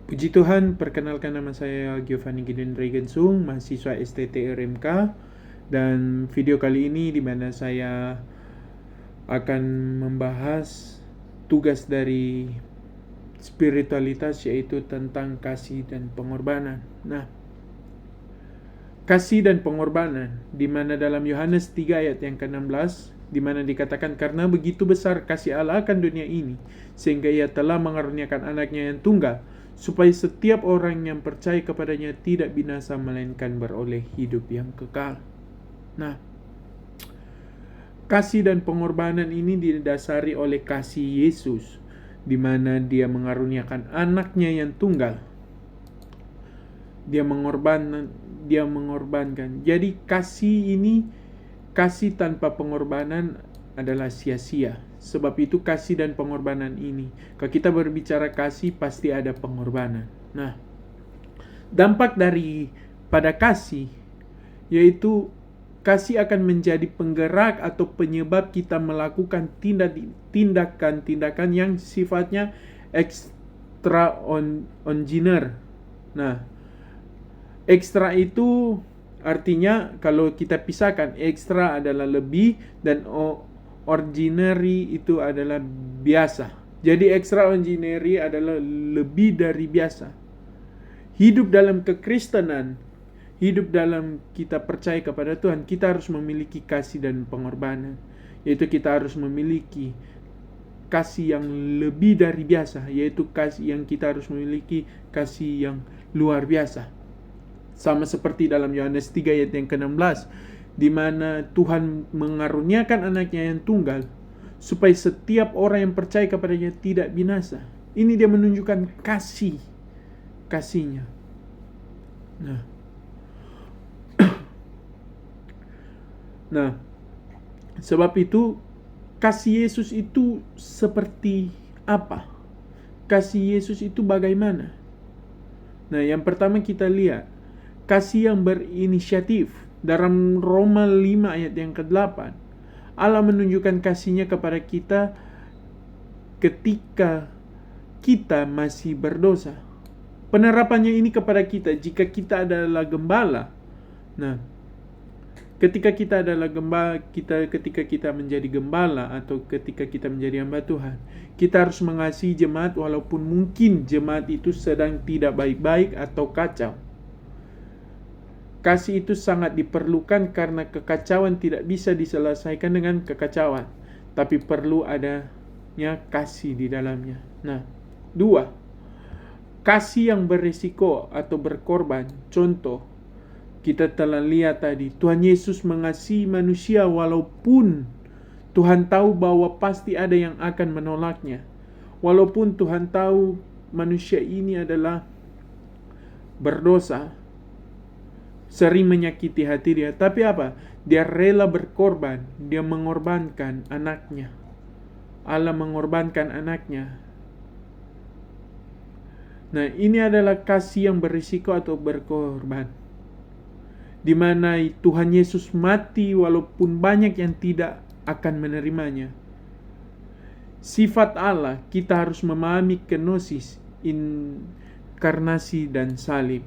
Puji Tuhan, perkenalkan nama saya Giovanni Gideon Regensung, mahasiswa STT RMK. Dan video kali ini di mana saya akan membahas tugas dari spiritualitas, yaitu tentang kasih dan pengorbanan. Nah, kasih dan pengorbanan, di mana dalam Yohanes 3 ayat yang ke-16, di mana dikatakan, karena begitu besar kasih Allah akan dunia ini, sehingga ia telah mengaruniakan anaknya yang tunggal, supaya setiap orang yang percaya kepadanya tidak binasa, melainkan beroleh hidup yang kekal. Nah, kasih dan pengorbanan ini didasari oleh kasih Yesus, di mana dia mengaruniakan anaknya yang tunggal. Dia mengorbankan. Jadi kasih tanpa pengorbanan adalah sia-sia. Sebab itu kasih dan pengorbanan ini, kalau kita berbicara kasih, pasti ada pengorbanan. Nah, dampak pada kasih, yaitu kasih akan menjadi penggerak atau penyebab kita melakukan tindakan-tindakan yang sifatnya extraordinary. Nah, ekstra itu artinya, kalau kita pisahkan, ekstra adalah lebih dan ordinary itu adalah biasa. Jadi extraordinary adalah lebih dari biasa. Hidup dalam kekristenan, hidup dalam kita percaya kepada Tuhan, kita harus memiliki kasih dan pengorbanan. Yaitu kita harus memiliki kasih yang lebih dari biasa, yaitu kasih yang kita harus memiliki kasih yang luar biasa. Sama seperti dalam Yohanes 3 ayat yang ke-16, di mana Tuhan mengaruniakan anaknya yang tunggal, supaya setiap orang yang percaya kepadanya tidak binasa. Ini dia menunjukkan kasihnya. Nah, sebab itu kasih Yesus itu seperti apa? Kasih Yesus itu bagaimana? Nah, yang pertama kita lihat kasih yang berinisiatif. Dalam Roma 5 ayat yang ke-8, Allah menunjukkan kasihnya kepada kita ketika kita masih berdosa. Penerapannya ini kepada kita jika kita adalah gembala. Nah, ketika kita menjadi gembala atau ketika kita menjadi hamba Tuhan, kita harus mengasihi jemaat walaupun mungkin jemaat itu sedang tidak baik-baik atau kacau. Kasih itu sangat diperlukan karena kekacauan tidak bisa diselesaikan dengan kekacauan, tapi perlu adanya kasih di dalamnya. Nah, 2, kasih yang berisiko atau berkorban. Contoh, kita telah lihat tadi, Tuhan Yesus mengasihi manusia walaupun Tuhan tahu bahwa pasti ada yang akan menolaknya. Walaupun Tuhan tahu manusia ini adalah berdosa, sering menyakiti hati dia, tapi apa? Dia rela berkorban. Dia mengorbankan anaknya. Allah mengorbankan anaknya. Nah, ini adalah kasih yang berisiko atau berkorban, di mana Tuhan Yesus mati walaupun banyak yang tidak akan menerimanya. Sifat Allah, kita harus memahami kenosis, inkarnasi, dan salib.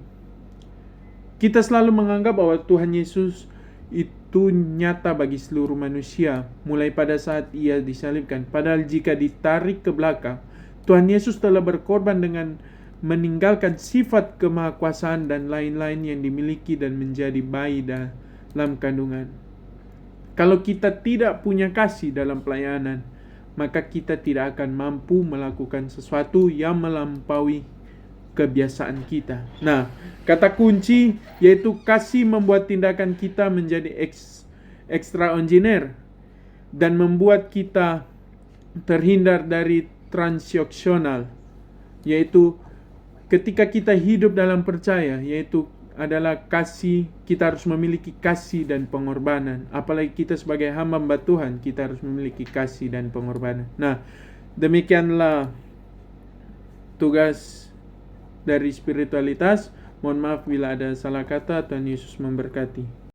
Kita selalu menganggap bahwa Tuhan Yesus itu nyata bagi seluruh manusia, mulai pada saat ia disalibkan. Padahal jika ditarik ke belakang, Tuhan Yesus telah berkorban dengan meninggalkan sifat kemahakuasaan dan lain-lain yang dimiliki dan menjadi bayi dalam kandungan. Kalau kita tidak punya kasih dalam pelayanan, maka kita tidak akan mampu melakukan sesuatu yang melampaui kebiasaan kita. Nah, kata kunci yaitu kasih membuat tindakan kita menjadi extraordinary dan membuat kita terhindar dari transaksional, yaitu ketika kita hidup dalam percaya, yaitu adalah kasih. Kita harus memiliki kasih dan pengorbanan. Apalagi kita sebagai hamba Tuhan, kita harus memiliki kasih dan pengorbanan. Nah, demikianlah tugas dari spiritualitas. Mohon maaf bila ada salah kata. Tuhan Yesus memberkati.